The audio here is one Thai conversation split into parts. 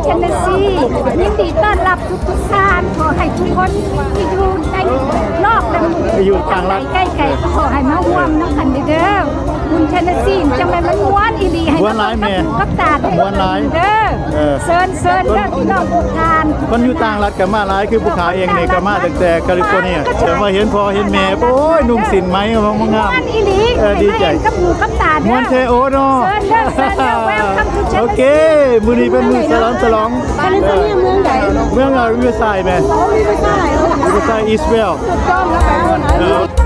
เทนเนสซียินดีต้อนรับทุกท่านขอให้ทุกคนที่อยู่ในนอกและอยู่ทางใกล้ๆก็ขอให้มาร่วมน้ำกันเด้อบุญเทนเนสซีจังได๋มันม้วนอีหลีให้มันกับตาเด้อเซิร์นเด้อพี่น้องทุกท่านคนอยู่ต่างรัฐก็มาหลายคือผู้ขาเองนี่ก็มาตั้งแต่แคลิฟอร์เนียแต่ว่าเห็นพ่อเห็นแม่โอ้ยนุ่งสินไหมงามงามดีใจกับหูกับตาเด้อมวนเทโอเนาะโอเคมื้อนี้เป็นมื้อฉลองแคลิฟอร์เนียเมืองใดเมืองริเวอร์ไซด์แม่ริเวอร์ไซด์ริเวอร์ไซด์อีสต์เวลถูกต้องแล้วค่ะ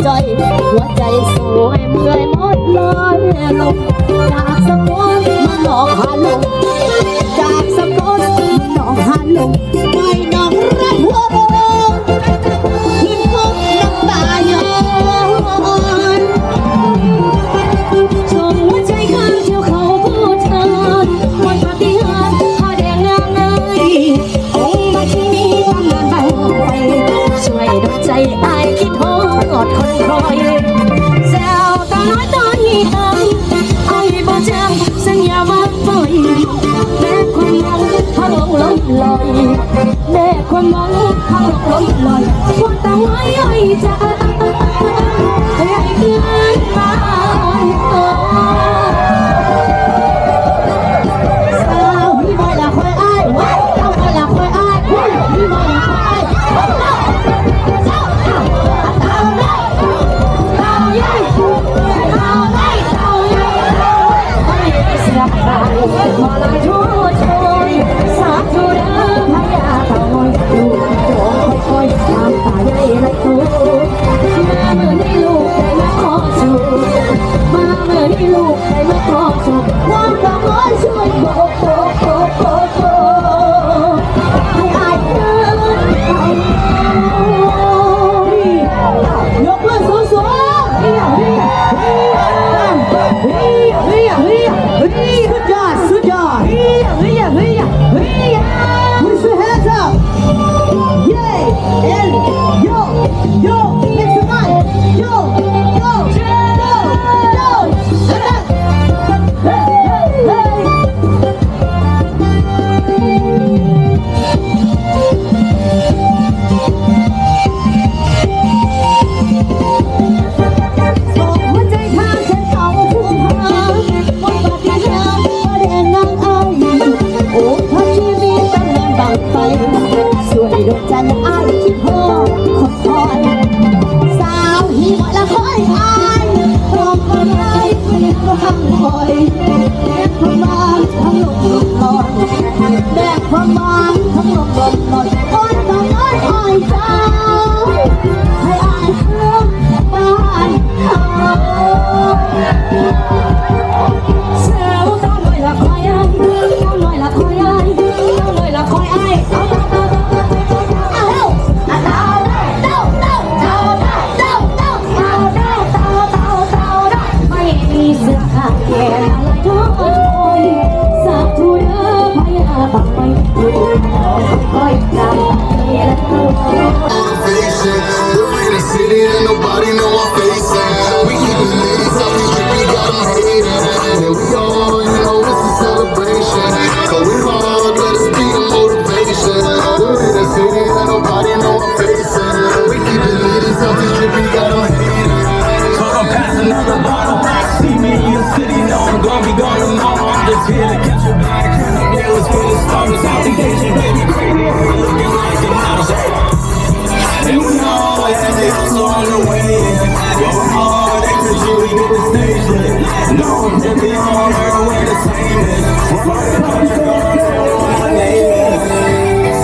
ใจหัวใจสวยเมื่อยหมดลอยลงจากสกลมาหนองหาลงจากสกลมาหนองหาลงไปหนองรักหัวโบขึ้นพบน้ำตาย้อนชมหัวใจข้างเที่ยวเขาผู้ชายวันปฏิหารผ้าแดงงามเลยองค์มาที่นี่ทำงานบังไฟช่วยดลใจอายคิดทอดคนคอยแซวตาน้อยตอนนี้ตายอายบ่จำสัญญาว่าปล่อยแม้ความหวังพังลงลอยแม้ความหวังพังลงลอยพวกตาไว้ไอ้จ้าให้เกินมาสาวนี่บ่ละคอยอายว้าวเอาบ่ละคอยอายนี่บ่ละคอยอายเจ้าเต่าได้เต่าใหญ่เต่าได้เต่าใหญ่ไม่เสียใครมาลายทั่วชยสาธุเด้อพญาเต่าน้อยลูกโจ้ค่อยๆตามตาใหญ่และโตมาเมื่อนี้ลูกได้มาขอจูบมาเมื่อนี้ลูกได้มาขอจูบความรักน้อยช่วยโบกโบกโบกโบกโบกให้อายเดินไปยกมือสูงๆเฮียเฮียเฮียเฮียเฮียเฮียเฮียสุดยอดสุดยอดเฮียเฮียเฮียเฮีย Put your hands up yeah and yo yo make some noise yo yo yo yo hey heyส่งหัวใจทางฉันเขาผู้พาบนปฏิหารประเด็นนางอายโอ้ทักชีวิตตั้งนานบางไปสวยดวงจันทร์อายคิดฮอดคนคอยสาวหิมะละคอยอายพร้อมคนไร้ไม่ก็ห้ามคอยแบกความบางทั้งลมลอยแบกความบางทั้งลมลอยอ่อนต้องน้อยอ่อยใจให้อายเพื่อบ้านเขาแซวตาหน่อยละคอยอายตาหน่อยละคอยอายตาหน่อยละคอยอายเอาไม่มีเสื้อขาดแก่อะไรทุกคนสักทุเด้อพยาบักไปดูค่อยๆจำนี่และตัว Motivation. We're in a city that nobody know our faces. We keep it lit, so we trippy, got them hating. And we all, you know, it's a celebration. Going hard, let us be the motivation. We're in a city that nobody know our faces. We keep it lit, so we trippy, got them hating. Cause I'm passing another bottle. See me in the city, know I'm gonna be gone tomorrow. I'm just here to catch a bag. Turn up dealers for the stars. Out the Asian baby, crazy. Looking like a mouse. And we know that they also on the way. Go hard, they could you get the station. No, I'm just on her way the same as. We're running country, gonna tell what my name is.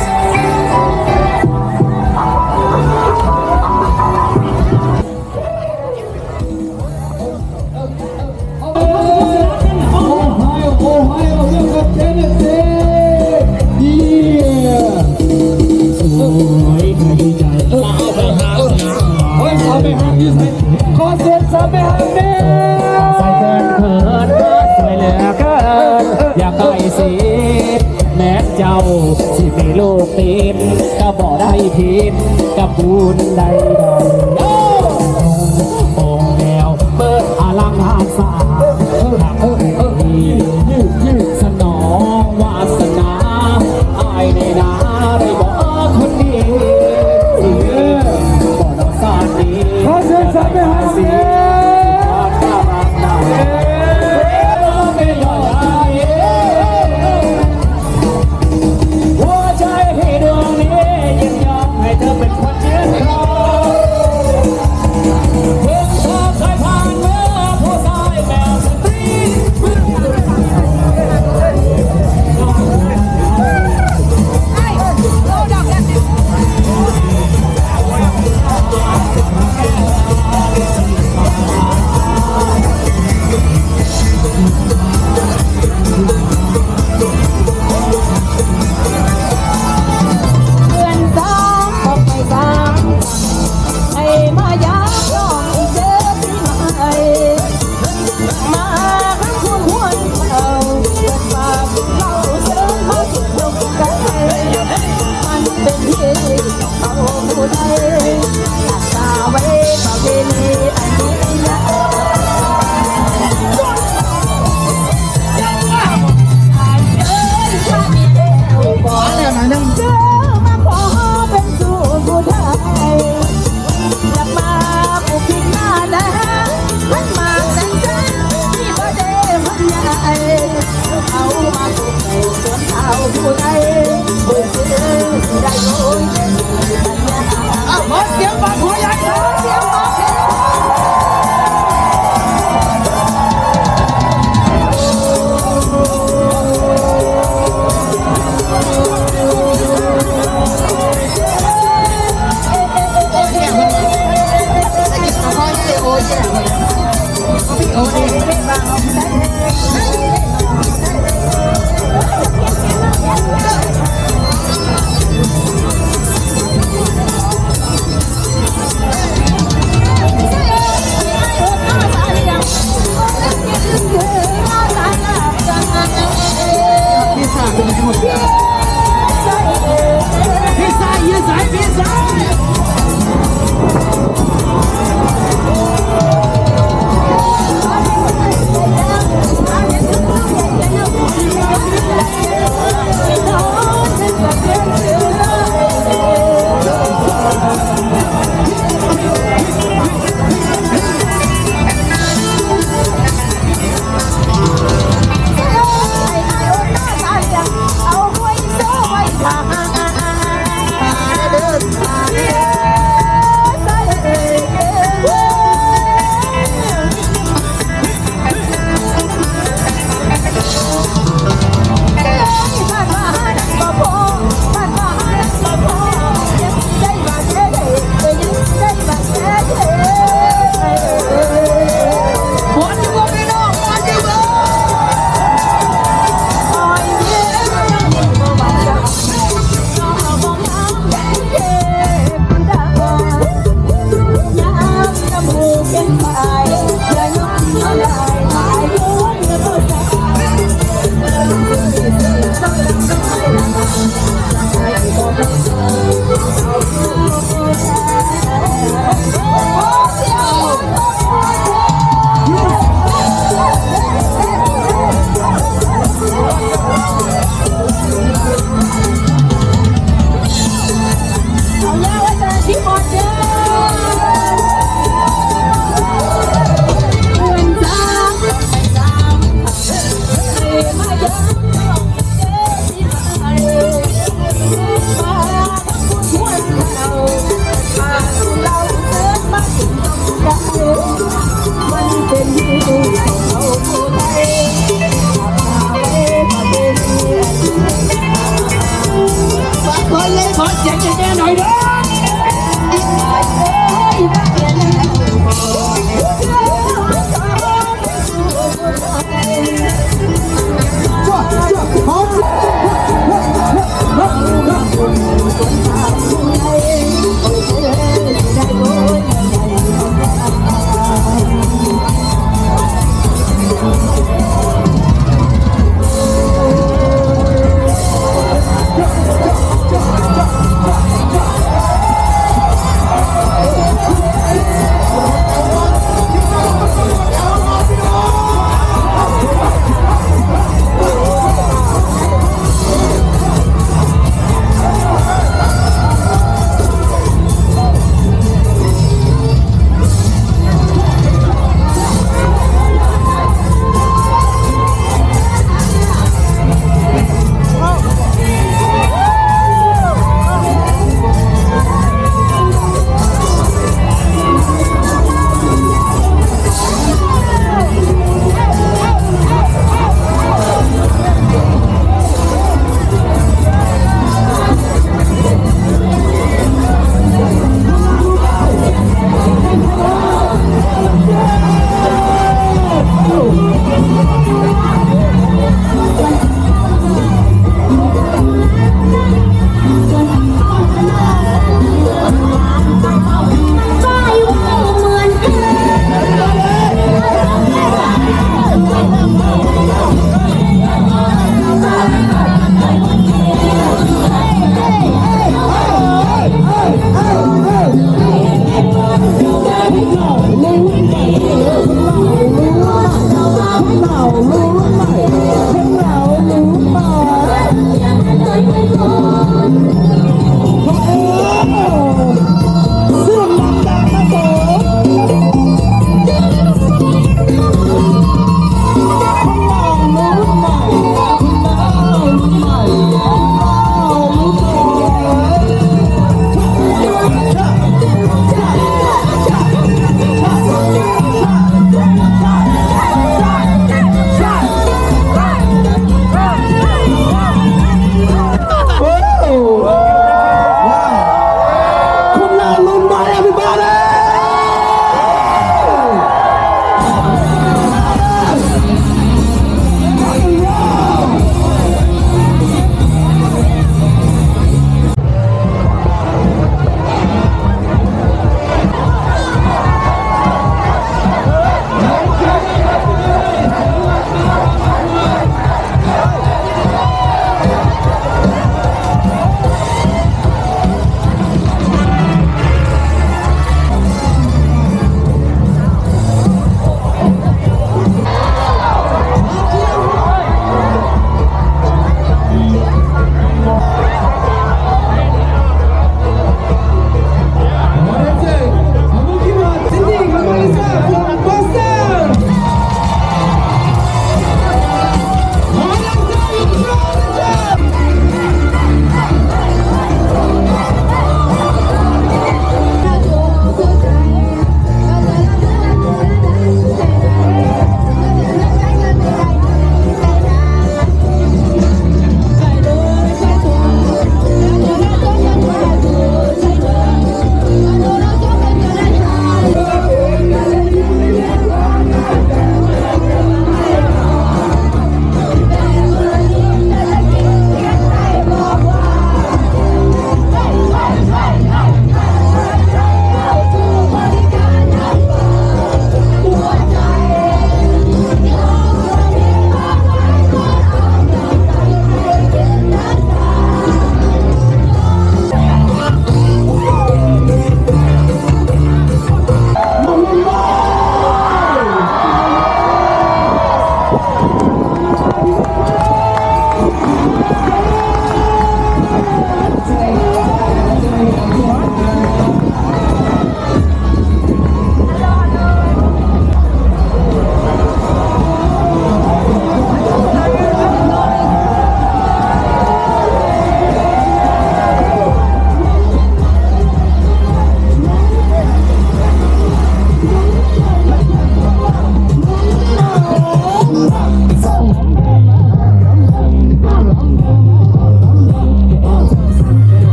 Ohio, welcome Tennessee. Yeah. สาวไปหาที่ใส่ขอเสียงสาวไปหาแม่ใส่เกินเขินสวยเหลือเกินอยากได้สิแม้เจ้าสิมีลูกติดก็บอกได้ผิดกับบุญใดๆโอ้แมวเปิดอลังหาสาสนองวาสนาอายในนาได้บอกคนดีบอกน้องสาดีขอเชิญสาวไปหาเสียหัวใจให้ดวงนี้ยินยอมให้เธอเป็นคนเชื่อครองเพิ่งเธอเคยผ่านเมื่อผู้ชายแบบสตรี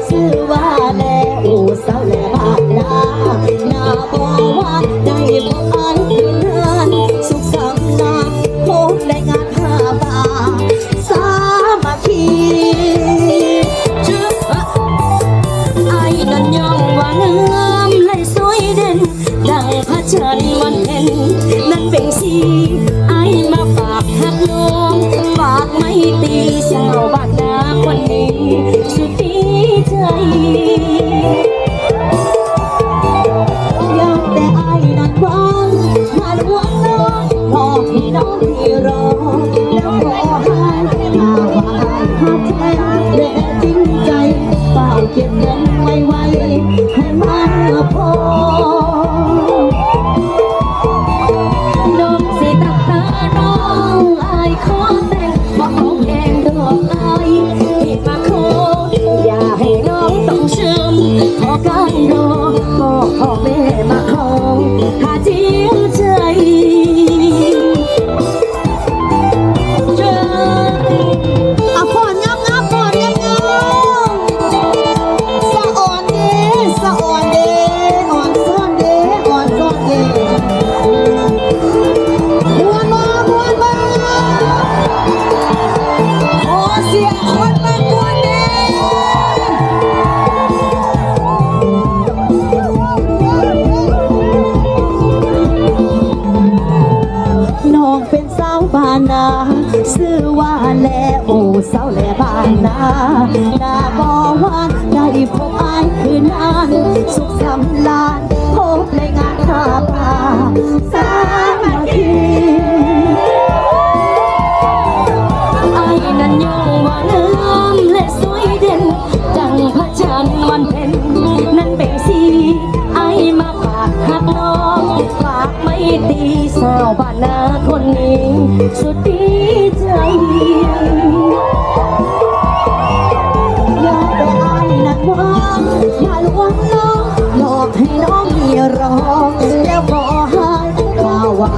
ชื่อว่าแลอูสาวแลบ้านนานาบอกว่าได้พบอันคืนนั้นสุขสำราญพบได้งานผ้าบาสามัคคีไอ้นั่นย่องว่างามและสวยเด่นดังพระจันทร์วันเพ็ญนั่นเป็นสีไอ้มาฝากหักน้องฝากไม่ตีสาวบ้านนาคนนี้สุดดีใจยังแต่ไอ้นั่นว่างมาลวงน้องพอพี่น้องที่รอแล้วขอให้ถ้าว่าไอ้หักแท้และจริงใจเฝ้าเก็บเงินไว้ให้มันพอน้องสิตักตาน้องอายขอแต่งบอกน้องแดงดอกอายที่มาขออย่าให้น้องต้องช้ำขอการรอบอกพ่อแม่มาขอถ้าจริงใจผ่อนงามผ่อนงามสะอ่อนเด้สะอ่อนเด้อ่อนซ่อนเด้อ่อนซ่อนเด้มวนมาขอเสียงคนมามวนเด้น้องเป็นสาวบ้านนาชื่อว่าแลโอสาวแลบ้านนานาบอกว่าได้พบอายคืนนั้นสุขสำราญพบในงานผ้าป่าสามัคคีไอ้นั่นย่องว่างามและสวยเด่นดังพระจันทร์วันเพ็ญนั่นเป็นสีไอ้มาฝากหักน้องฝากไม่ตีสาวบ้านนาคนนี้สุดดีใจอยากแต่ไอ้นั่นว่างมาลวงน้องหลอกให้น้องมีรองแล้วขอให้ข่าวว่า